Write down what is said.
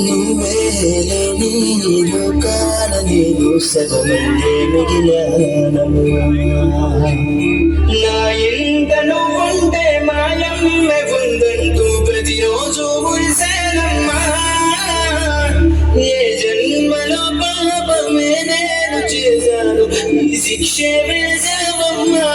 నువ్వేలే నీలో కాన నేను సగమల్లే మిగిలానము. నా ఇంట నువ్వుంటే మాయమ్మె ఉందంటూ ప్రతిరోజు మురిసేనమ్మా. ఏ జన్మలో పాపమే నేను చేశాను, ఈ శిక్షే వేసావమ్మా.